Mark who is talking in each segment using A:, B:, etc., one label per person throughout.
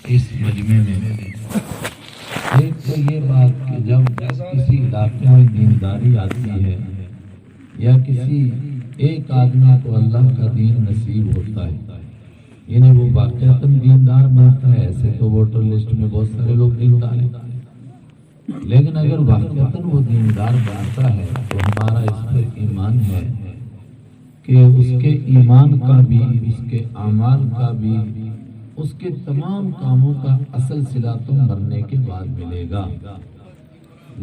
A: اس مجمع میں ایک تو یہ بات کہ جب کسی علاقے میں دینداری آتی ہے یا کسی ایک آدمی کو اللہ کا دین نصیب ہوتا ہے یعنی وہ واقعتاً دیندار بنتا ہے. ایسے تو ووٹر لسٹ میں بہت سارے لوگ دیندار ہیں، لیکن اگر واقعتاً وہ دیندار بنتا ہے تو ہمارا اس پر ایمان ہے کہ اس کے ایمان کا بھی، اس کے اعمال کا بھی، اس کے تمام کاموں کا اصل صلہ تو مرنے کے بعد ملے گا،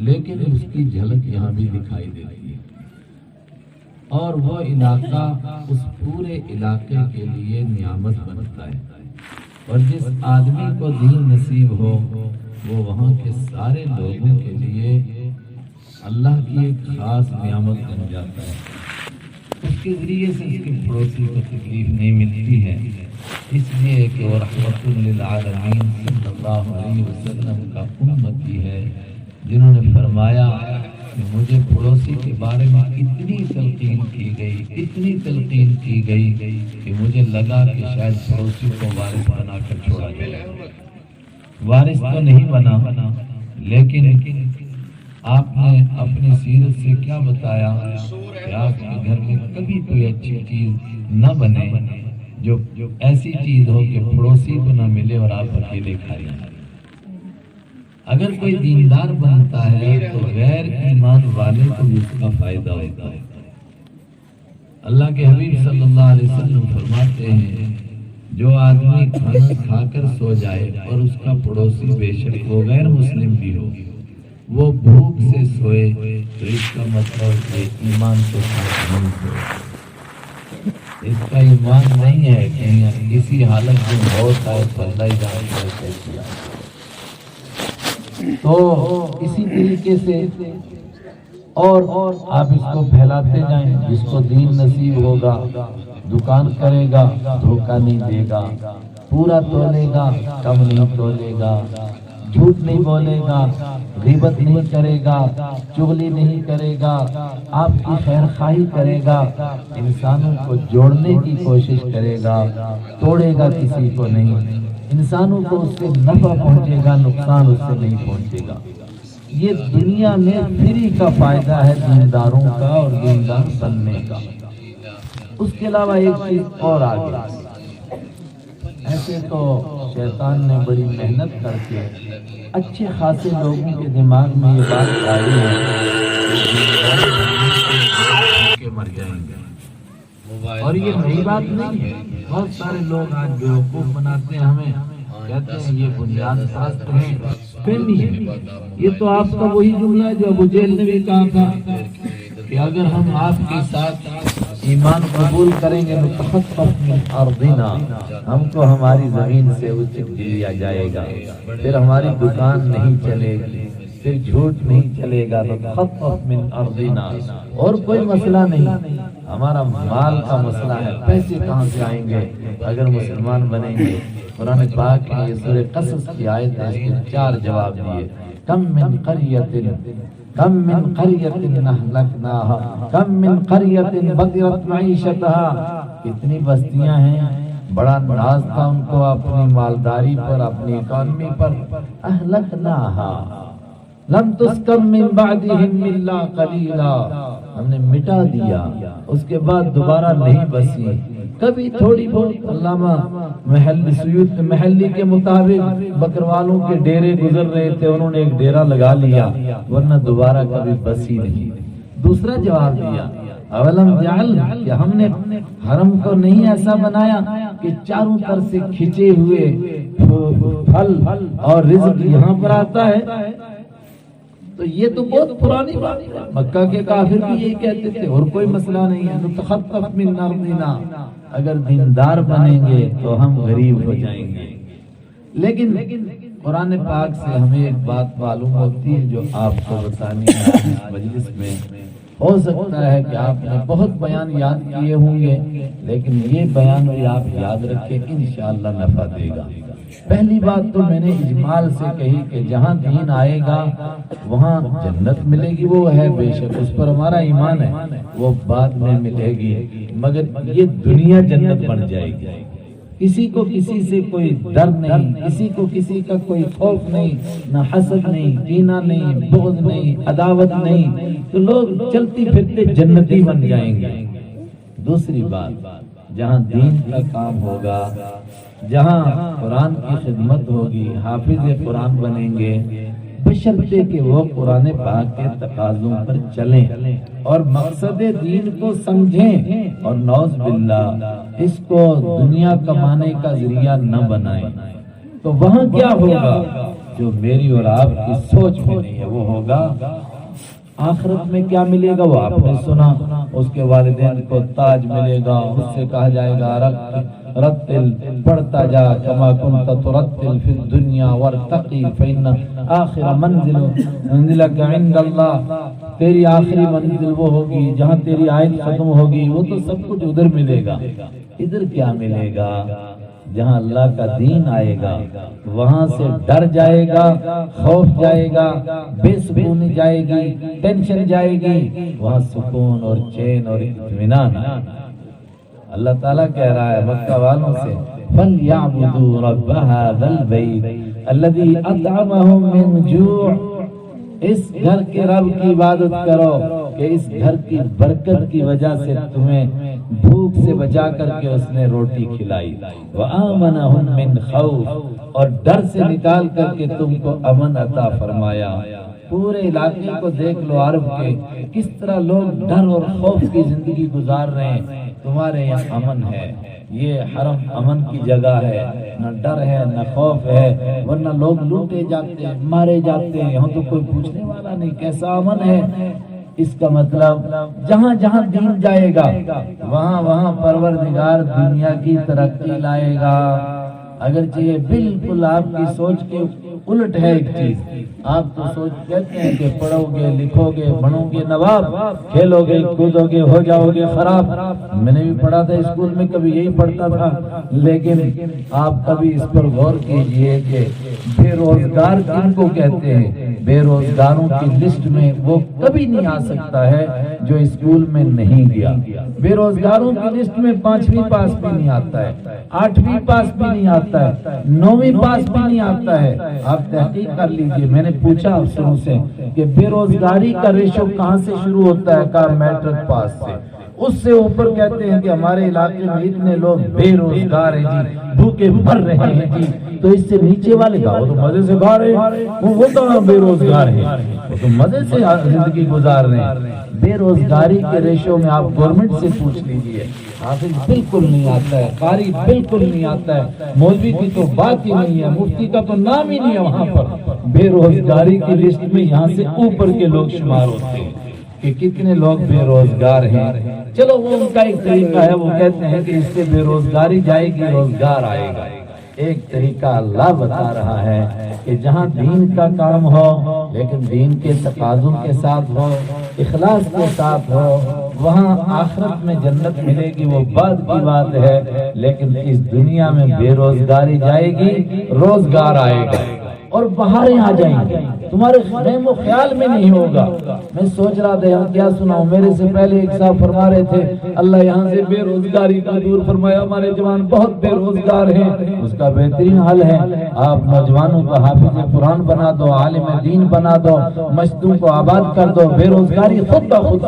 A: لیکن اس کی جھلک یہاں بھی دکھائی دیتی ہے. اور وہ علاقہ اس پورے علاقے کے لیے نعمت بنتا ہے، اور جس آدمی کو دین نصیب ہو وہ وہاں کے سارے لوگوں کے لیے اللہ کی ایک خاص نعمت بن جاتا ہے. اس کے ذریعے سے اس کے پڑوسی کو تکلیف نہیں ملتی ہے، اس لیے کہ وہ رحمت للعالمین صلی اللہ علیہ وسلم کا امتی ہے، جنہوں نے فرمایا کہ مجھے پڑوسی کے بارے میں اتنی تلقین کی گئی کہ مجھے لگا کہ شاید پڑوسی کو وارث بنا کر چھوڑا جائے. وارث تو نہیں بنا، لیکن آپ نے اپنی سیرت سے کیا بتایا کہ آپ کے گھر میں کبھی کوئی اچھی چیز نہ بنے جو ایسی چیز ہو کہ پڑوسی کو نہ ملے اور آپ اکیلے کھائیں. اگر کوئی دیندار بنتا ہے تو غیر ایمان والے کو بھی اس کا فائدہ ہوتا ہے. اللہ کے حبیب صلی اللہ علیہ وسلم فرماتے ہیں جو آدمی کھانا کھا کر سو جائے اور اس کا پڑوسی بے شک وہ غیر مسلم بھی ہو، وہ بھوک سے سوئے تو اس کا مطلب ہے ایمان کے ساتھ نہیں سوئے. اس کا ایمان نہیں ہے کہ کسی حالت میں موت آئے تو اللہ جانے کیا. تو اسی طریقے سے اور آپ اس کو پھیلاتے جائیں. جس کو دین نصیب ہوگا دکان کرے گا، دھوکہ نہیں دے گا، پورا تولے گا کم نہیں تولے گا، جھوٹ نہیں بولے گا، غیبت نہیں کرے گا، چغلی نہیں کرے گا، آپ کی خیر خواہی کرے گا، انسانوں کو جوڑنے کی کوشش کرے گا، توڑے گا کسی کو نہیں، انسانوں کو اس سے نفع پہنچے گا، نقصان اس سے نہیں پہنچے گا. یہ دنیا میں فری کا فائدہ ہے دینداروں کا اور دیندار بننے کا. اس کے علاوہ ایک چیز اور آگے، ایسے تو شیطان نے بڑی محنت کر کے اچھے خاصے لوگوں کے دماغ میں یہ بات ڈالی ہے کہ مر جائیں گے، اور یہ نئی بات نہیں ہے. بہت سارے لوگ آج بیوقوف بناتے ہیں ہمیں، کہتے ہیں یہ بنیاد پرست ہیں، فہمی ہے. یہ تو آپ کا وہی جملہ ہے جو ابو جہل نے بھی کہا تھا کہ اگر ہم آپ کے ساتھ ایمان قبول کریں گے نتخطف من ارضنا، ہم کو ہماری زمین سے اچک دیا جائے گا، پھر ہماری دکان نہیں چلے گی، پھر جھوٹ نہیں چلے گا. نتخطف من ارضنا، اور کوئی مسئلہ نہیں، ہمارا مال کا مسئلہ ہے، پیسے کہاں سے آئیں گے اگر مسلمان بنیں گے. قرآن پاک میں یہ سورہ قصص کی آیت ہے، اس کے 4 جواب دیے. کم من قریۃ اہلکناها کم من قریۃ بطرت معیشتها، کتنی بستیاں ہیں، بڑا ناز تھا ان کو اپنی مالداری پر، اپنی اکانومی پر. اہلکناها لم تسکن من بعدهم الا قلیلا، ہم نے مٹا دیا، اس کے بعد دوبارہ نہیں بسی. کبھی تھوڑی بہت علامہ محلی کے مطابق بکروالوں کے ڈیرے گزر رہے تھے، انہوں نے ایک ڈیرا لگا لیا، ورنہ دوبارہ کبھی بسی نہیں. دوسرا جواب دیا اولم جعل، کہ ہم نے حرم کو نہیں ایسا بنایا کہ چاروں طرف سے کھچے ہوئے پھل اور رزق یہاں پر آتا ہے. تو یہ تو بہت پرانی بات ہے، مکہ کے کافر بھی یہی کہتے تھے، اور کوئی مسئلہ نہیں ہے. نتخطف من ارضنا، اگر دیندار بنیں گے تو ہم غریب ہو جائیں گے. لیکن قرآن پاک سے ہمیں ایک بات معلوم ہوتی ہے جو آپ کو بتانی ہے اس مجلس میں. ہو سکتا ہے کہ آپ نے بہت بیان یاد کیے ہوں گے، لیکن یہ بیان بھی آپ یاد رکھیں، انشاءاللہ نفع دے گا. پہلی بات تو میں نے اجمال سے کہی کہ جہاں دین آئے گا وہاں جنت ملے گی، وہ ہے بے شک، اس پر ہمارا ایمان ہے، وہ بعد میں ملے گی، مگر یہ دنیا جنت بن جائے گی. کسی کو کسی سے کوئی ڈر نہیں، کسی کو کسی کا کوئی خوف نہیں، نہ حسد نہیں، کینہ نہیں، بغض نہیں، عداوت نہیں، تو لوگ چلتی پھرتے جنتی بن جائیں گے۔ دوسری بات، جہاں دین کا کام ہوگا، جہاں قرآن کی خدمت ہوگی، حافظ قرآن بنیں گے، بشرطے کہ وہ قرآن پاک کے تقاضوں پر چلیں اور مقصد دین کو سمجھیں، اور نعوذ باللہ اس کو دنیا کمانے کا ذریعہ نہ بنائیں، تو وہاں کیا ہوگا؟ جو میری اور آپ کی سوچ میں نہیں ہے وہ ہوگا۔ آخرت میں کیا ملے گا وہ آپ نے سنا، اس کے والدین کو تاج ملے گا، اس سے کہا جائے گا رتل، پڑھتا جا کما کنت ترتل فی الدنیا وارتقی فإن آخر منزلک عند اللہ، تیری آخری منزل وہ ہوگی جہاں تیری آیت ختم ہوگی، وہ تو سب کچھ ادھر ملے گا۔ ادھر کیا ملے گا؟ جہاں اللہ کا دین آئے گا وہاں سے ڈر جائے گا، خوف جائے گا، بے سکونی جائے گی، ٹینشن جائے گی، وہاں سکون اور چین اور اطمینان۔ اللہ تعالیٰ کہہ رہا ہے مکہ والوں سے، فَلْيَعْبُدُوا رَبَّ هَذَا الْبَيْتِ الَّذِي أَطْعَمَهُم مِّن جُوعٍ، اس گھر کے رب کی عبادت کرو کہ اس گھر کی برکت کی وجہ سے تمہیں بھوک سے بچا کر کے اس نے روٹی کھلائی، وَآمَنَهُم مِّن خَوْفٍ، اور ڈر سے نکال کر کے تم کو امن عطا فرمایا۔ پورے علاقے کو دیکھ لو عرب کے، کس طرح لوگ ڈر اور خوف کی زندگی گزار رہے ہیں۔ تمہارے یہاں امن ہے، یہ حرم امن کی جگہ ہے، نہ ڈر ہے نہ خوف ہے، ورنہ لوگ لوٹے جاتے ہیں، مارے جاتے ہیں، یہاں تو کوئی پوچھنے والا نہیں، کیسا امن ہے۔ اس کا مطلب جہاں جہاں دین جائے گا وہاں وہاں پروردگار دنیا کی ترقی لائے گا۔ اگرچہ یہ بالکل آپ کی سوچ کے الٹ ہے ایک چیز، آپ تو سوچ کہتے ہیں کہ پڑھو گے، لکھو گے، بنو گے نواب، کھیلو گے، کودو گے، ہو جاؤ گے خراب۔ میں نے بھی پڑھا تھا اسکول میں، کبھی یہی پڑھتا تھا، لیکن آپ کبھی اس پر غور کیجئے کہ بے روزگار کن کو کہتے ہیں۔ بے روزگاروں کی لسٹ میں وہ کبھی نہیں آ سکتا ہے جو اسکول میں نہیں گیا۔ بے روزگاروں کی لسٹ میں 5ویں پاس بھی نہیں آتا ہے، 8ویں پاس بھی نہیں آتا ہے، 9ویں پاس بھی نہیں آتا ہے۔ آپ تحقیق کر لیجئے، میں نے پوچھا افسروں سے کہ بے روزگاری کا ریشو کہاں سے شروع ہوتا ہے؟ کہا میٹرک پاس سے، اس سے اوپر کہتے ہیں کہ ہمارے علاقے میں اتنے لوگ بے روزگار ہیں جی، بھوکے مر رہے ہیں جی، تو اس سے نیچے والے کا وہ تو مزے سے کھا رہے ہیں، وہ تو بے روزگار ہیں، وہ تو مزے سے زندگی گزار رہے ہیں۔ بے روزگاری کے ریشو میں آپ گورنمنٹ سے پوچھ لیجئے، حافظ بالکل نہیں آتا ہے، قاری بالکل نہیں آتا ہے، مولوی کی تو بات ہی نہیں ہے، مفتی کا تو نام ہی نہیں ہے وہاں پر۔ بے روزگاری کی لسٹ میں یہاں سے اوپر کے لوگ شمار ہوتے ہیں کہ کتنے لوگ بے روزگار ہیں۔ چلو وہ ان کا ایک طریقہ ہے، وہ کہتے ہیں کہ اس سے بے روزگاری جائے گی، روزگار آئے گا۔ ایک طریقہ اللہ بتا رہا ہے کہ جہاں دین کا کام ہو لیکن دین کے تقاضوں کے ساتھ ہو، اخلاص کے ساتھ ہو، وہاں آخرت میں جنت ملے گی، وہ بعد کی بات ہے، لیکن اس دنیا میں بے روزگاری جائے گی، روزگار آئے گا اور بہاریں آ جائیں گے، تمہارے خیم و خیال میں نہیں ہوگا۔ میں سوچ رہا تھا یہاں کیا سناؤں، میرے سے پہلے ایک صاحب فرما رہے تھے اللہ یہاں سے بے روزگاری کو دور فرمایا، ہمارے جوان بہت بے روزگار ہیں۔ اس کا بہترین حل ہے آپ نوجوانوں کو حافظ قرآن بنا دو، عالم دین بنا دو، مسجدوں کو آباد کر دو، بے روزگاری خود بخود۔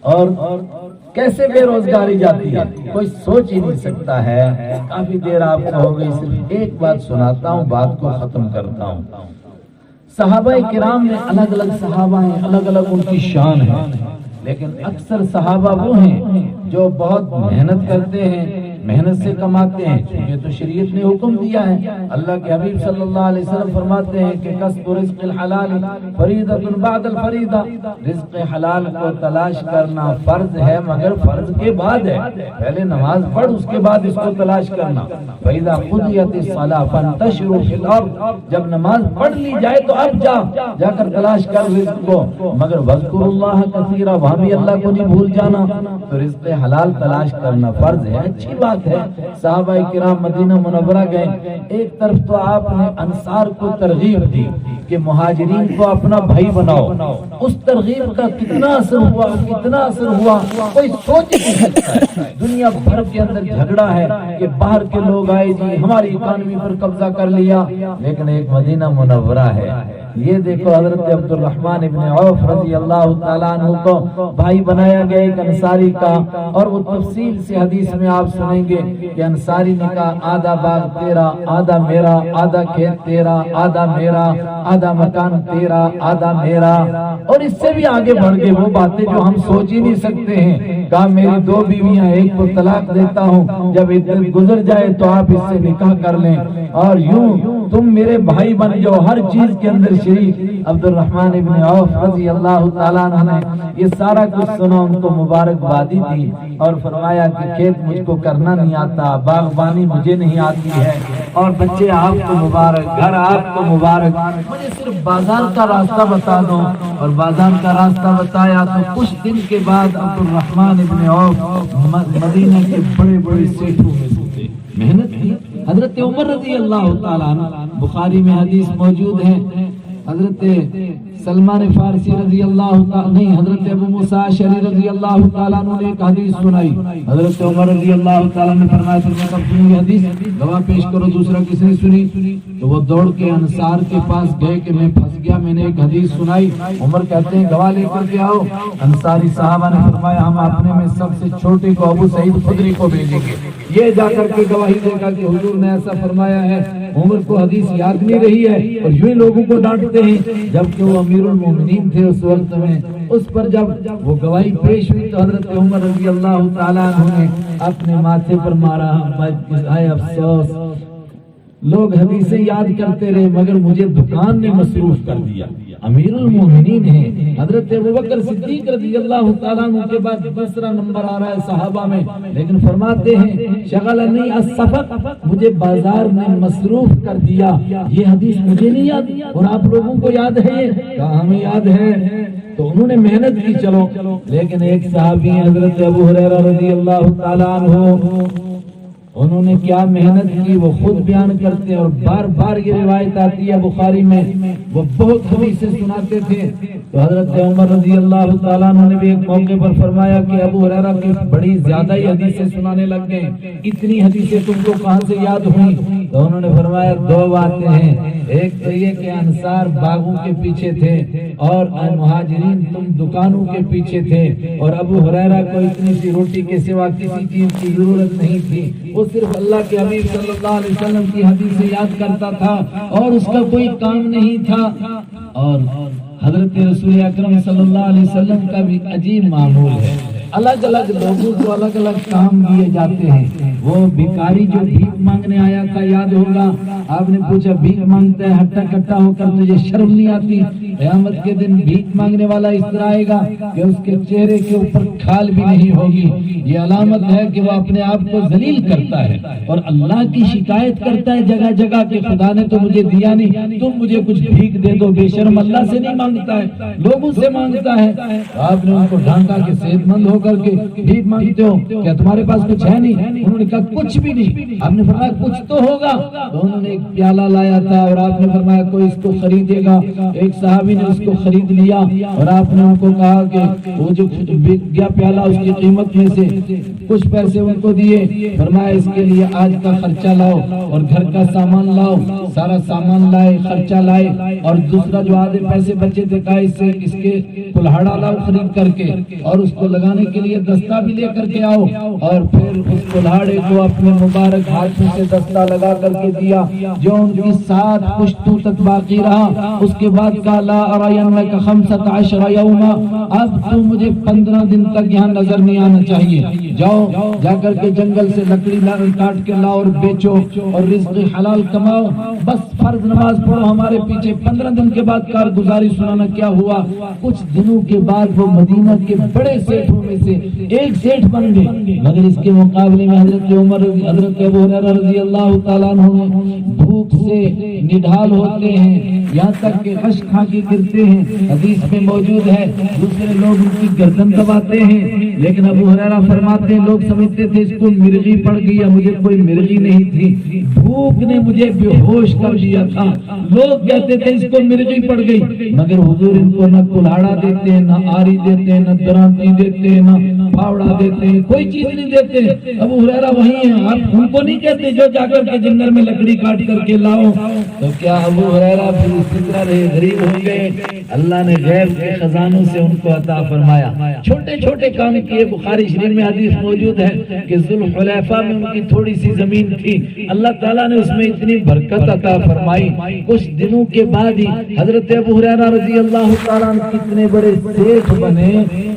A: اور کیسے بے روزگاری جاتی ہے کوئی سوچ ہی نہیں سکتا ہے۔ کافی دیر آپ کو ہو گئی، صرف ایک بات سناتا ہوں، بات کو ختم کرتا ہوں۔ صحابہ کرام میں الگ الگ صحابہ ہیں، الگ الگ ان کی شان ہے، لیکن اکثر صحابہ وہ ہیں جو بہت محنت کرتے ہیں، محنت سے کماتے ہیں، یہ تو شریعت نے حکم دیا ہے۔ اللہ کے حبیب صلی اللہ علیہ وسلم فرماتے ہیں کہ کسب رزق الحلال فریضۃ بعد الفریضہ، رزق حلال کو تلاش کرنا فرض ہے مگر فرض کے بعد ہے، پہلے نماز پڑھ اس کے بعد اس کو تلاش کرنا۔ فإذا قضیت الصلاۃ فانتشروا فی الارض، جب نماز پڑھ لی جائے تو اب جا کر تلاش کر رزق کو، مگر واذکروا اللہ کثیرا، وہاں بھی اللہ کو نہیں بھول جانا۔ تو رزق حلال تلاش کرنا فرض ہے، اچھی بات بات ہے صحابہ کرام مدینہ منورہ گئے، ایک طرف تو آپ نے انصار کو ترغیب دی کہ مہاجرین کو اپنا بھائی بناؤ، اس ترغیب کا کتنا اثر ہوا، کتنا اثر ہوا کوئی سوچ نہیں سکتا ہے۔ دنیا بھر کے اندر جھگڑا ہے کہ باہر کے لوگ آئے جی ہماری اکانومی پر قبضہ کر لیا، لیکن ایک مدینہ منورہ ہے۔ یہ دیکھو حضرت عبد الرحمن ابن عوف رضی اللہ تعالیٰ عنہ کو بھائی بنایا گیا ایک انصاری کا، اور وہ تفصیل سے حدیث میں آپ سنیں گے کہ انصاری نے کہا آدھا باغ تیرا، آدھا میرا، آدھا کھیت تیرا، آدھا میرا، آدھا مکان تیرا، آدھا میرا، اور اس سے بھی آگے بڑھ گئے وہ باتیں جو ہم سوچ ہی نہیں سکتے ہیں۔ کہا میری 2 بیویاں، ایک کو طلاق دیتا ہوں، جب عدت گزر جائے تو آپ اس سے نکاح کر لیں، اور یوں تم میرے بھائی بن جاؤ ہر چیز کے اندر شریک۔ عبد الرحمن ابن عوف رضی اللہ تعالیٰ عنہ نے یہ سارا کچھ سنا، ان کو مبارکبادی دی اور فرمایا کہ کھیت مجھ کو کرنا نہیں آتا، باغبانی مجھے نہیں آتی ہے، اور بچے آپ کو مبارک، گھر آپ کو مبارک، مجھے صرف بازار کا راستہ بتا دو۔ اور بازار کا راستہ بتایا تو کچھ دن کے بعد عبد الرحمن ابن عوف مدینہ کے بڑے بڑے سیٹوں میں سے محنت کی۔ حضرت عمر رضی اللہ تعالیٰ عنہ، بخاری میں حدیث موجود ہے، حضرت سلمان فارسی رضی اللہ تعالیٰ نہیں، حضرت ابو موسیٰ اشعری رضی اللہ تعالیٰ عنہ نے ایک حدیث سنائی، حضرت عمر رضی اللہ تعالیٰ نے فرمایا تم نے کب سنی حدیث، گواہ پیش کرو، دوسرا کس نے سنی؟ تو وہ دوڑ کے انصار کے پاس گئے کہ میں پھنس گیا، میں نے ایک حدیث سنائی۔ عمر کہتے ہیں گواہ لے کر کے آؤ۔ انصاری صحابہ نے فرمایا ہم اپنے میں سب سے چھوٹے کو ابو سعید خدری کو بھیجیں گے، یہ جا کر کے گواہی دے گا کہ حضور نے ایسا فرمایا ہے۔ عمر کو حدیث یاد نہیں رہی ہے اور یوں ہی لوگوں کو ڈانٹتے ہیں، جبکہ وہ امیر المومنین تھے اس وقت میں۔ اس پر جب وہ گواہی پیش ہوئی تو حضرت عمر رضی اللہ تعالیٰ عنہ نے اپنے ماتھے پر مارا، اے افسوس، لوگ حدیثیں یاد کرتے رہے مگر مجھے دکان نے مصروف کر دیا۔ امیر المومنین ہیں، حضرت ابوبکر صدیق رضی اللہ تعالیٰ عنہ کے بعد دوسرا نمبر آ رہا ہے صحابہ میں، لیکن فرماتے ہیں شغلنی السفق، مجھے بازار نے مصروف کر دیا، یہ حدیث مجھے نہیں یاد اور آپ لوگوں کو یاد ہے؟ یہ کہا ہمیں یاد ہے۔ تو انہوں نے محنت کی چلو، لیکن ایک صحابی ہیں حضرت ابو ہریرہ رضی اللہ تعالیٰ عنہ، انہوں نے کیا محنت کی وہ خود بیان کرتے ہیں، اور بار بار یہ روایت آتی ہے بخاری میں، وہ بہت حدیثیں سناتے تھے۔ تو حضرت عمر رضی اللہ تعالیٰ عنہ نے بھی ایک موقع پر فرمایا کہ ابو ہریرہ کی بڑی زیادہ ہی حدیثیں سنانے لگ گئے، اتنی حدیثیں تم کو کہاں سے یاد ہوئی؟ تو انہوں نے فرمایا 2 باتیں ہیں، ایک تو یہ کہ انصار باغوں کے پیچھے تھے اور مہاجرین تم دکانوں کے پیچھے تھے، اور ابو ہریرہ کو اتنی سی روٹی کے سوا کسی چیز کی ضرورت نہیں تھی، وہ صرف اللہ کے حبیب صلی اللہ علیہ وسلم کی حدیثیں یاد کرتا تھا اور اس کا کوئی کام نہیں تھا۔ اور حضرت رسول اکرم صلی اللہ علیہ وسلم کا بھی عجیب معمول ہے، الگ الگ لوگوں کو الگ الگ کام دیے جاتے ہیں۔ وہ بھکاری جو بھیک مانگنے آیا تھا یاد ہوگا، آپ نے پوچھا بھیک مانگتا ہے ہٹا کٹا ہو کر تجھے شرم نہیں آتی؟ قیامت کے دن بھیک مانگنے والا اس طرح آئے گا کہ اس کے چہرے کے اوپر کھال بھی نہیں ہوگی، یہ علامت ہے کہ وہ اپنے آپ کو ذلیل کرتا ہے اور اللہ کی شکایت کرتا ہے جگہ جگہ کہ خدا نے تو مجھے دیا نہیں، تم مجھے کچھ بھیک دے دو۔ بے شرم اللہ سے نہیں مانگتا ہے، لوگوں سے مانگتا ہے۔ آپ نے ان کو ڈھانکا کہ صحت مند ہو کر کے بھیک مانگتے ہو، کیا تمہارے پاس کچھ ہے نہیں؟ انہوں نے کہا کچھ بھی نہیں۔ آپ نے فرمایا کچھ تو ہوگا، تو انہوں نے ایک پیالہ لایا تھا اور آپ نے فرمایا کوئی اس کو خریدے گا، ایک صحابی نے اس کو خرید لیا اور آپ نے ان کو کہا کہ وہ جو بک گیا پیالہ اس کی قیمت میں سے کچھ پیسے ان کو دیے، فرمایا اس کے لیے آج کا خرچہ لاؤ اور گھر کا سامان لاؤ، سارا سامان لائے، خرچہ لائے، اور دوسرا جو آدھے پیسے بچے تھے کہا اس کے کلہاڑا لاؤ خرید کر کے اور اس کو لگانے کے لیے دستہ بھی لے کر کے آؤ، اور پھر اس کلہاڑے کو اپنے مبارک ہاتھوں سے دستہ لگا کر کے دیا جو ان کی 7 پشتوں تک باقی رہا۔ اس کے بعد کہا لا ارینک 15 یوما، اب تو مجھے 15 دن تک یہاں نظر نہیں آنا چاہیے، جاؤ جا کر کے جنگل سے لکڑی کاٹ کے لاؤ اور بیچو اور رزق حلال کماؤ، بس فرض نماز پڑھو ہمارے پیچھے۔ 15 دن کے بعد کارگزاری سنانا کیا ہوا؟ کچھ دنوں کے بعد وہ مدینہ کے بڑے سیٹھوں میں سے ایک سیٹھ بن گئے، مگر اس کے مقابلے میں حضرت عمر حضرت ابو ہریرہ رضی اللہ تعالیٰ عنہ بھوک سے نڈھال ہوتے ہیں، یہاں تک کہ غش کھا کے گرتے ہیں، حدیث میں موجود ہے، دوسرے لوگ ان کی گردن دباتے ہیں، لیکن ابو ہریرہ فرماتے فرماتے ہیں لوگ سمجھتے تھے اس کو مرغی پڑ گئی یا مجھے کوئی مرغی نہیں تھی، بھوک نے مجھے بے ہوش کر دیا تھا۔ لوگ کہتے تھے اس کو مرغی پڑ گئی، مگر حضور ان کو نہ کلاڑا دیتے ہیں، نہ آری دیتے ہیں، نہ درانتی دیتے ہیں، نہ پھاوڑا دیتے ہیں، کوئی چیز نہیں دیتے۔ ابو ہریرہ وہی ہیں، آپ ان کو نہیں کہتے جو جا کر کے جنگل میں لکڑی کاٹ کر کے لاؤ؟ تو کیا ابو ہریرہ بھی اسی طرح غریب ہو گئے؟ اللہ نے غیب کے خزانوں سے ان کو عطا فرمایا، چھوٹے چھوٹے کام کیے۔ بخاری شریف میں حدیث موجود ہے کہ ذوالحلیفہ میں ان کی تھوڑی سی زمین تھی، اللہ تعالیٰ نے اس میں اتنی برکت عطا فرمائی، کچھ دنوں کے بعد ہی حضرت ابو ہریرہ رضی اللہ تعالیٰ عنہ کتنے بڑے شیخ بنے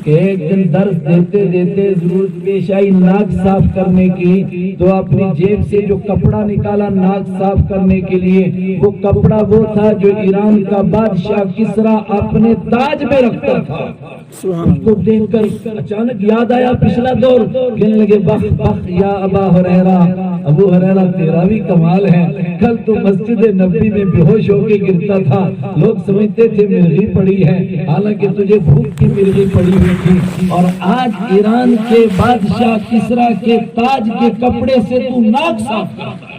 A: کہ ایک دن درس دیتے دیتے ضرورت پیش آئی ناک صاف کرنے کی، تو اپنی جیب سے جو کپڑا نکالا ناک صاف کرنے کے لیے، وہ کپڑا وہ تھا جو ایران کا بادشاہ کسریٰ اپنے تاج میں رکھتا تھا۔ اس کو دیکھ کر اچانک یاد آیا پچھلا دور، کہنے لگے بخ بخ یا ابا ہریرہ، ابو ہریرہ تیرا بھی کمال ہے، کل تو مسجد نبوی میں بے ہوش ہو کے گرتا تھا، لوگ سمجھتے تھے مرغی پڑی ہے، حالانکہ تجھے بھوک کی مرغی پڑی ہوئی تھی، اور آج ایران کے بادشاہ کسریٰ کے تاج کے کپڑے سے تو ناک صاف کرتا ہے۔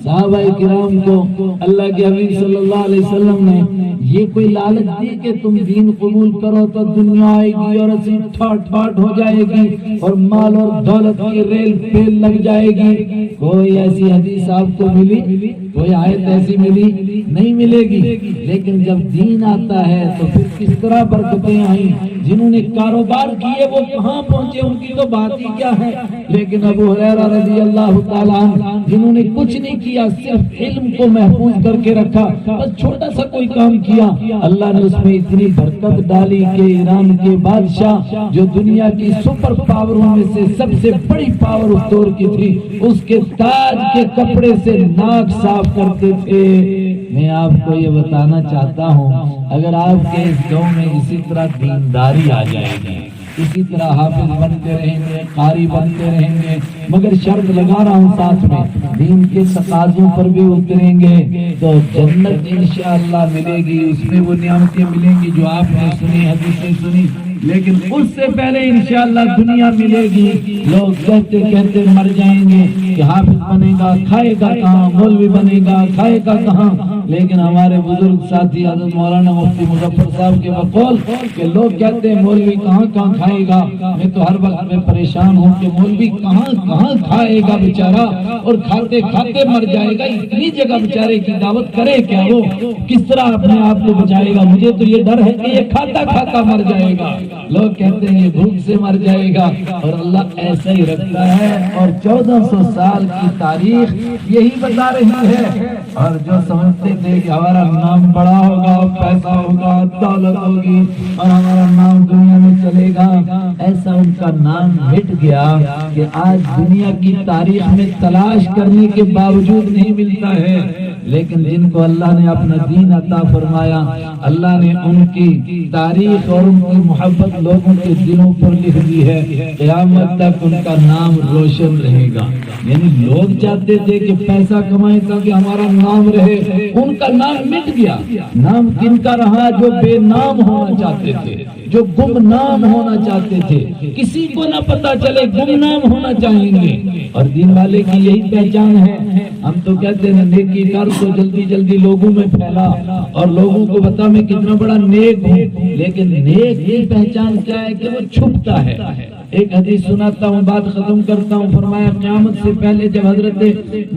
A: صحابہ کرام کو اللہ کے حبیب صلی اللہ علیہ وسلم نے یہ کوئی لالچ دی کہ تم دین قبول کرو تو دنیا آئے گی اور اسی ٹھاٹ ٹھاٹ ہو جائے گی اور مال اور دولت کی ریل پیل لگ جائے گی؟ کوئی ایسی حدیث آپ کو ملی؟ کوئی آیت ایسی ملی؟ نہیں ملے گی۔ لیکن جب دین آتا ہے تو پھر کس طرح برکتیں آئیں، جنہوں نے کاروبار کیے وہ کہاں پہنچے، ان کی تو بات ہی کیا ہے۔ لیکن ابو ہریرہ رضی اللہ تعالیٰ عنہ جنہوں نے کچھ نہیں کیا، صرف علم کو محفوظ کر کے رکھا، بس چھوٹا سا کوئی کام کیا، اللہ نے اس میں اتنی برکت ڈالی کہ ایران کے بادشاہ جو دنیا کی سپر پاوروں میں سے سب سے بڑی پاور اس دور کی تھی، اس کے تاج کے کپڑے سے ناک صاف کرتے تھے۔ میں آپ کو یہ بتانا چاہتا ہوں، اگر آپ کے اس گاؤں میں اسی طرح دینداری آ جائے گی، اسی طرح حافظ بنتے رہیں گے، قاری بنتے رہیں گے، مگر شرط لگا رہا ہوں ساتھ میں دین کے تقاضوں پر بھی اتریں گے تو جنت انشاءاللہ ملے گی، اس میں وہ نعمتیں ملیں گی جو آپ نے سنی، حدیثیں سنی، لیکن اس سے پہلے انشاءاللہ دنیا ملے گی۔ لوگ کہتے کہتے مر جائیں گے کہ حافظ بنے گا کھائے گا کہاں، مولوی بنے گا کھائے گا کہاں، لیکن ہمارے بزرگ ساتھی حضرت مولانا مفتی مظفر صاحب کے بقول کہ لوگ کہتے ہیں مولوی کہاں کہاں کھائے گا، میں تو ہر وقت میں پریشان ہوں کہ مولوی کہاں کہاں کھائے گا بیچارہ، اور کھاتے کھاتے مر جائے گا، اتنی جگہ بیچارے کی دعوت کرے کیا، وہ کس طرح اپنے آپ کو بچائے گا؟ مجھے تو یہ ڈر ہے کہ یہ کھاتا کھاتا مر جائے گا، لوگ کہتے ہیں یہ بھوک سے مر جائے گا، اور اللہ ایسا ہی رکھتا ہے، اور 1400 سال کی تاریخ یہی بتا رہی ہے۔ اور جو سمجھتے تھے کہ ہمارا نام بڑا ہوگا، پیسہ ہوگا، دولت ہوگی اور ہمارا نام دنیا میں چلے گا، ایسا ان کا نام مٹ گیا کہ آج دنیا کی تاریخ میں تلاش کرنے کے باوجود نہیں ملتا ہے۔ لیکن جن کو اللہ نے اپنا دین عطا فرمایا، اللہ نے ان کی تاریخ اور ان کی محبت لوگوں کے دلوں پر لکھ دی ہے، قیامت تک ان کا نام روشن رہے گا۔ یعنی لوگ چاہتے تھے کہ پیسہ کمائیں تاکہ ہمارا نام رہے، ان کا نام مٹ گیا۔ نام کن کا رہا؟ جو بے نام ہونا چاہتے تھے، جو گم نام ہونا چاہتے تھے، کسی کو نہ پتا چلے، گم نام ہونا چاہیں گے۔ اور دین والے کی یہی پہچان ہے۔ ہم تو کہتے ہیں نیکی کر تو جلدی جلدی لوگوں میں پھیلا اور لوگوں کو بتا میں کتنا بڑا نیک ہوں، لیکن نیک کی پہچان کیا ہے کہ وہ چھپتا ہے۔ ایک حدیث سناتا ہوں، بات ختم کرتا ہوں۔ فرمایا قیامت سے پہلے جب حضرت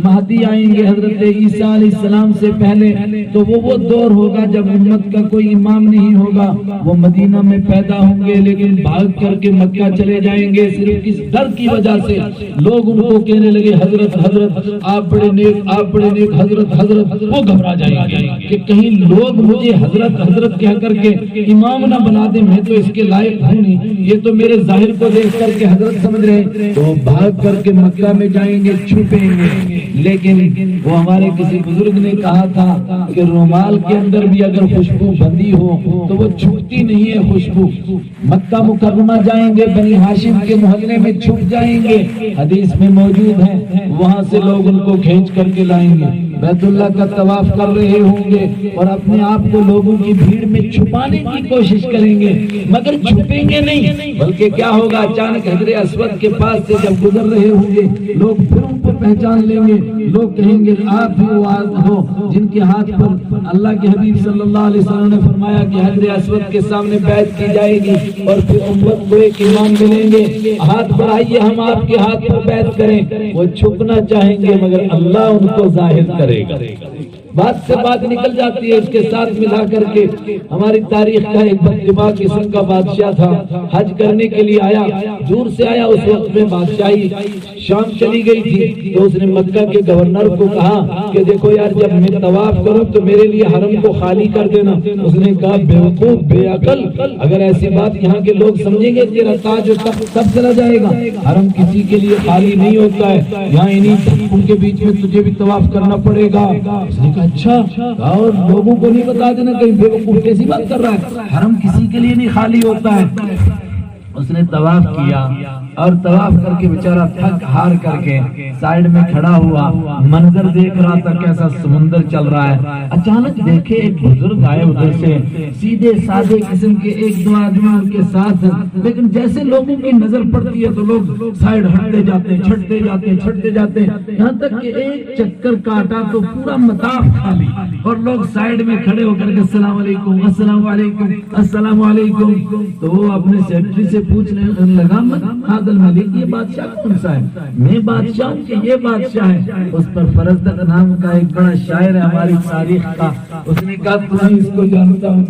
A: مہدی آئیں گے، حضرت عیسیٰ علیہ السلام سے پہلے، تو وہ دور ہوگا جب امت کا کوئی امام نہیں ہوگا۔ وہ مدینہ میں پیدا ہوں گے لیکن بھاگ کر کے مکہ چلے جائیں گے، صرف کس ڈر کی وجہ سے لوگ ان کو کہنے لگے حضرت حضرت، آپ بڑے نیک، آپ بڑے نیک، حضرت حضرت۔ وہ گھبرا جائیں گے کہ کہیں لوگ مجھے حضرت حضرت کہہ کر کے امام نہ بنا دیں، میں تو اس کے لائق ہوں نہیں، یہ تو میرے ظاہر کو دیکھ کر کے حضرت سمجھ رہے ہیں، تو بھاگ کر کے مکہ میں جائیں گے، چھپیں گے۔ لیکن وہ ہمارے کسی بزرگ نے کہا تھا کہ رومال کے اندر بھی اگر خوشبو بندی ہو تو وہ چھپتی نہیں ہے خوشبو۔ مکہ مکرمہ جائیں گے، بنی ہاشم کے محلے میں چھپ جائیں گے، حدیث میں موجود ہے، وہاں سے لوگ ان کو کھینچ کر کے لائیں گے۔ بیت اللہ کا طواف کر رہے ہوں گے اور اپنے آپ کو لوگوں کی بھیڑ میں چھپانے کی کوشش کریں گے، مگر چھپیں گے نہیں، بلکہ کیا ہوگا، اچانک حجر اسود کے پاس سے جب گزر رہے ہوں گے لوگ پھر ان کو پہچان لیں گے، لوگ کہیں گے آپ ہی وہ ہو جن کے ہاتھ پر اللہ کے حبیب صلی اللہ علیہ وسلم نے فرمایا کہ حجر اسود کے سامنے بیعت کی جائے گی، اور پھر امت کو ایک امام ملیں گے، ہاتھ بڑھائیے ہم آپ کے ہاتھ پر بیعت کریں، وہ چھپنا چاہیں گے مگر اللہ ان کو ظاہر کرے گا۔ بات سے بات نکل جاتی ہے، اس کے ساتھ ملا کر کے ہماری تاریخ کا ایک بددماغ قسم کا بادشاہ تھا، حج کرنے کے لیے آیا، دور سے آیا، اس وقت میں بادشاہی شام چلی گئی تھی، تو اس نے مکہ کے گورنر کو کہا کہ دیکھو یار جب میں طواف کروں تو میرے لیے حرم کو خالی کر دینا۔ اس نے کہا بیوقوف بے عقل، اگر ایسی بات یہاں کے لوگ سمجھیں گے تیرا تاج و تخت سب چلا جائے گا، حرم کسی کے لیے خالی نہیں ہوتا ہے، یہاں انہیں ان کے بیچ میں تجھے بھی طواف کرنا پڑے گا۔ اس نے کہا اچھا، اور لوگوں کو نہیں بتا دینا، کہیں بیوقوف کیسی بات کر رہا ہے، حرم کسی کے لیے نہیں خالی ہوتا ہے۔ اس نے طواف کیا اور طواف کر کے بیچارہ تھک ہار کر کے سائیڈ میں کھڑا ہوا، منظر دیکھ رہا تھا کیسا سمندر چل رہا ہے۔ اچانک دیکھے ایک بزرگ آئے ادھر سے، سیدھے سادے قسم کے ایک دو آدمی ان کے ساتھ، لیکن جیسے لوگوں کی نظر پڑتی ہے تو لوگ سائیڈ ہٹتے جاتے ہیں، چھٹتے جاتے ہیں، چھٹتے جاتے ہیں، یہاں تک کہ ایک چکر کاٹا تو پورا مطاف خالی، اور لوگ سائیڈ میں کھڑے ہو کر کے السلام علیکم السلام علیکم السلام علیکم۔ تو وہ اپنے سیکرٹری سے پوچھنے لگا عادل ملک یہ بادشاہ کون سا ہے؟ میں بادشاہ ہوں کہ یہ بادشاہ ہے؟ اس پر فرزدق نام کا ایک بڑا شاعر ہے ہماری تاریخ کا، اس نے کہا تمہیں اس کو جانتا ہوں،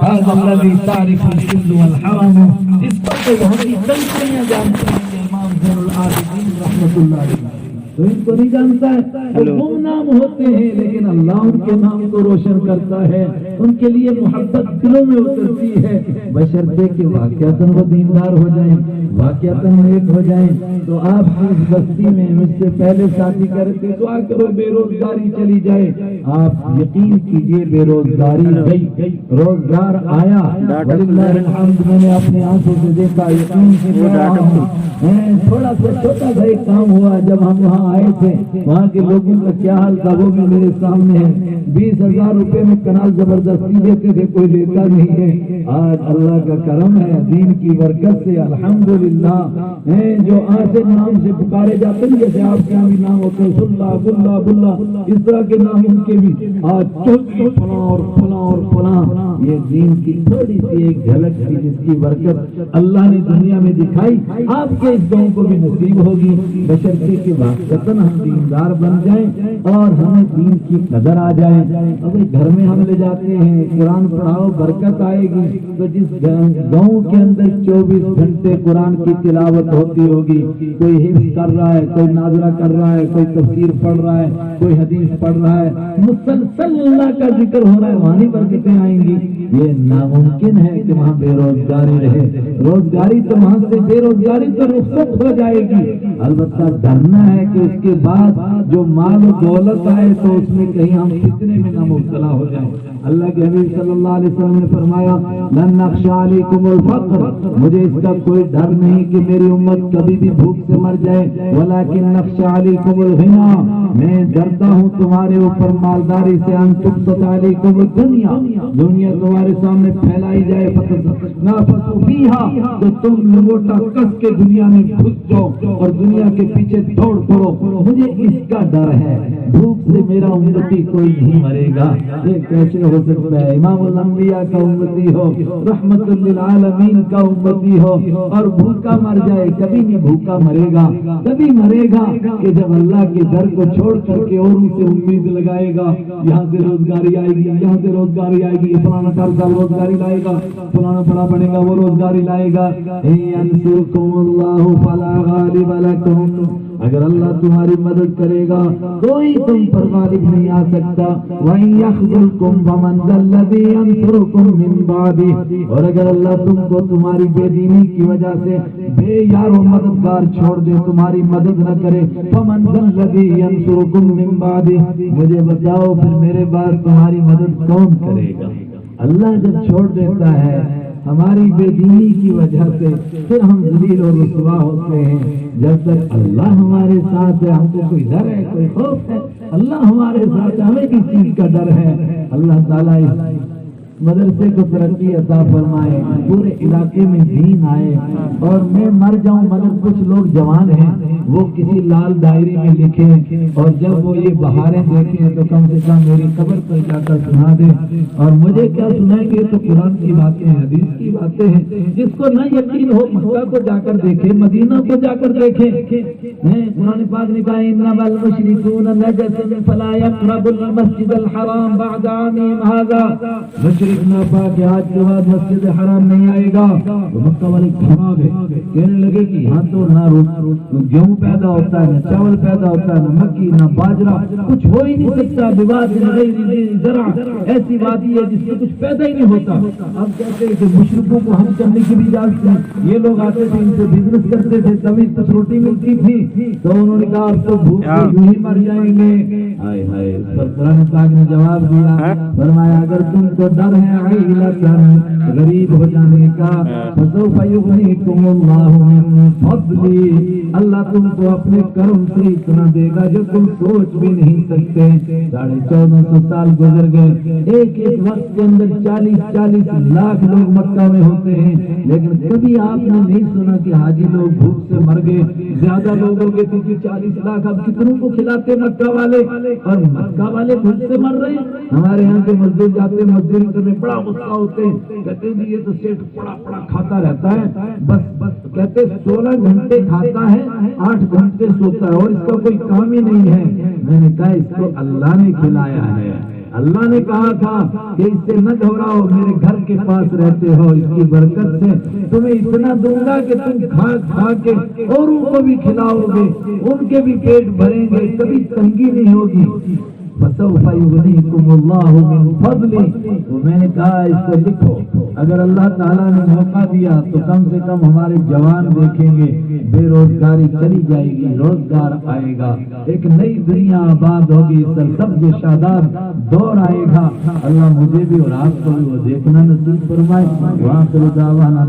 A: هذا الذي تعرف الحل والحرام، اس پر تو بہت ہی تنقیاں جانتے ہیں امام زین العابدین رحمۃ اللہ علیہ، تو ان کو نہیں جانتا ہے، وہ گم نام ہوتے ہیں لیکن اللہ ان کے نام کو روشن کرتا ہے، ان کے لیے محبت دلوں میں اترتی ہے، بشرطے کہ واقعتاً وہ دیندار ہو جائیں، واقعتاً نیک ہو جائیں۔ تو آپ کی اس بستی میں مجھ سے پہلے ساتھی کرتے دعا کرو بے روزگاری چلی جائے، آپ یقین کیجئے بے روزگاری گئی، روزگار آیا، وللہ الحمد، میں نے اپنے آنکھوں سے دیکھا، یقین تھوڑا سا چھوٹا سا ایک کام ہوا جب ہم وہاں آئے تھے، وہاں کے لوگوں کا کیا حال تھا وہ بھی میرے سامنے ہے، 20,000 روپے میں کنال زبردستی دیتے تھے، کوئی لیتا نہیں ہے، آج اللہ کا کرم ہے، دین کی برکت سے الحمدللہ، جو آصف نام سے پکارے جاتے ہیں، جیسے آپ کے یہاں بھی نام ہوتے ہیں سلہ بلہ بلہ، اس طرح کے نام ان کے بھی آج چوکی فلاں اور فلاں اور فلاں، یہ دین کی تھوڑی سی ایک جھلک تھی جس کی برکت اللہ نے دنیا میں دکھائی، آپ کے اس گاؤں کو بھی نصیب ہوگی، بشرطے کے واقعتاً ہم دیندار بن جائیں اور ہمیں دین کی قدر آ جائے۔ ابھی گھر میں ہم لے جاتے ہیں قرآن پڑھاؤ برکت آئے گی، تو جس گاؤں کے اندر 24 گھنٹے قرآن کی تلاوت ہوتی ہوگی، کوئی حفظ کر رہا ہے، کوئی ناظرہ کر رہا ہے، کوئی تفسیر پڑھ رہا ہے، کوئی حدیث پڑھ رہا ہے، مسلسل اللہ کا ذکر ہو رہا ہے، وہاں برکتیں آئیں گی۔ یہ ناممکن ہے کہ وہاں بے روزگاری رہے، روزگاری تو وہاں سے بے روزگاری تو رخصت ہو جائے گی، البتہ ڈرنا ہے کہ اس کے بعد جو مال و دولت آئے تو اس میں کہیں ہم فتنے میں نہ مبتلا ہو جائیں۔ اللہ کے حبیب صلی اللہ علیہ وسلم نے فرمایا لن نخشى علیکم الفقر، مجھے اس کا کوئی ڈر نہیں کہ میری امت کبھی بھی بھوک سے مر جائے، ولکن نخشى علیکم الغنى، میں ڈرتا ہوں تمہارے اوپر مالداری سے، ان تبسط علیکم الدنیا، دنیا تمہارے سامنے پھیلائی جائے، فتنافسوا فیہا، تو تم لنگوٹا کس کے دنیا میں گھس جاؤ اور دنیا کے پیچھے دوڑ پڑو، مجھے اس کا ڈر ہے، بھوک سے میرا امتی کوئی نہیں مرے گا۔ یہ کیسے ہو سکتا ہے؟ امام الانبیاء کا امتی ہو، رحمت للعالمین کا امتی ہو اور بھوکا مر جائے؟ کبھی نہیں بھوکا مرے گا، کبھی مرے گا کہ جب اللہ کے در کو چھوڑ کر کے اوروں سے امید لگائے گا، یہاں سے روزگاری آئے گی، یہاں سے روزگاری آئے گی، فلانا ٹرزا روزگاری لائے گا، فلانا بڑا بنے گا وہ روزگاری لائے گا۔ ينصركم الله فلا غالب لكم، اگر اللہ تمہاری مدد کرے گا کوئی تم پر غالب نہیں آ سکتا، وَإِن يَخْذُلْكُمْ فَمَنْ ذَا الَّذِي يَنصُرُكُمْ مِنْ بَعْدِهِ، اور اگر اللہ تم کو تمہاری بے دینی کی وجہ سے بے یار و مددگار چھوڑ دے، تمہاری مدد نہ کرے، فَمَنْ ذَا الَّذِي يَنصُرُكُمْ مِنْ بَعْدِهِ، مجھے بتاؤ پھر میرے بعد تمہاری مدد کون کرے گا؟ اللہ جب چھوڑ دیتا ہے ہماری بے دینی کی وجہ سے پھر ہم ذلیل و رسوا ہوتے ہیں۔ جب تک اللہ ہمارے ساتھ ہے ہم کو کوئی ڈر ہے، کوئی خوف ہے؟ اللہ ہمارے ساتھ ہے، ہمیں کس چیز کا ڈر ہے؟ اللہ تعالیٰ اس مدرسے کو ترقی عطا فرمائے، پورے علاقے میں دین آئے، اور میں مر جاؤں مگر کچھ لوگ جوان ہیں وہ کسی لال ڈائری میں لکھیں، اور جب وہ یہ بہاریں دیکھیں تو کم سے کم میری قبر پر جا کر سنا دیں۔ اور مجھے کیا سنائیں گے؟ تو قرآن کی باتیں ہیں، حدیث کی باتیں ہیں۔ جس کو نہ یقین ہو مکہ کو جا کر دیکھے، مدینہ کو جا کر دیکھے۔ قرآن پاک نے کہا انما المشرکون نجس فلا يقربوا المسجد الحرام بعد عامهم هذا، مشرک ناپاک کہ آج کے بعد مسجد حرام نہیں آئے گا۔ تو مکہ والے کھما گئے، کہنے لگے کہ یہاں تو نہ گیہوں پیدا ہوتا ہے، نہ چاول پیدا ہوتا ہے، نہ مکی، نہ باجرہ، کچھ ہو ہی نہیں سکتا۔ بواد زرع، ایسی وادی ہے جس میں کچھ پیدا ہی نہیں ہوتا۔ اب کہتے ہیں کہ مشرکوں کو ہم کرنے کی بھی اجازت نہیں۔ یہ لوگ آتے تھے، ان سے بزنس کرتے تھے، تبھی کچھ روٹی ملتی تھی۔ تو انہوں نے کہا اب تو بھوک سے یوں ہی مر جائیں گے۔ ہائے ہائے، پر قرآن پاک نے جواب دیا، فرمایا اگر تم کو ڈر ہے غریب ہو جانے کا، فسوف یغنیکم اللہ من فضلہ، اللہ تم کو اپنے کرم سے اتنا دے گا جو تم سوچ بھی نہیں سکتے۔ 1450 سال گزر گئے، ایک ایک وقت کے اندر 40 لاکھ لوگ مکہ میں ہوتے ہیں، لیکن کبھی آپ نے نہیں سنا کہ حاجی لوگ بھوک سے مر گئے۔ زیادہ لوگوں کے پیچھے 40 لاکھ، اب کتنوں کو کھلاتے مکہ والے، اور مکہ والے بھوک سے مر رہے ہیں۔ ہمارے یہاں کے مزدور جاتے مزدوری کرنے بڑا غصہ ہوتے ہیں، کہتے ہیں جی یہ تو سیٹ پڑا کھاتا رہتا ہے، بس کہتے 16 گھنٹے کھاتا ہے، 8 گھنٹے سوتا ہے، اور اس کا کوئی کام ہی نہیں ہے۔ میں نے کہا اس کو اللہ نے کھلایا ہے، اللہ نے کہا تھا کہ اس سے نہ گھبراؤ، میرے گھر کے پاس رہتے ہو، اس کی برکت سے تمہیں اتنا دوں گا کہ تم کھا کے اوروں کو بھی کھلاؤ گے، ان کے بھی پیٹ بھریں گے، کبھی تنگی نہیں ہوگی۔ فسوف یغنیکم اللہ من فضلہ، تو میں نے کہا اس کو لکھو، اگر اللہ تعالیٰ نے موقع دیا تو کم سے کم ہمارے جوان دیکھیں گے، بے روزگاری چلی جائے گی، روزگار آئے گا، ایک نئی دنیا آباد ہوگی، سرسبز و شاداب دور آئے گا۔ اللہ مجھے بھی اور آپ کو بھی وہ دیکھنا نصیب فرمائے۔ وآخر دعوانا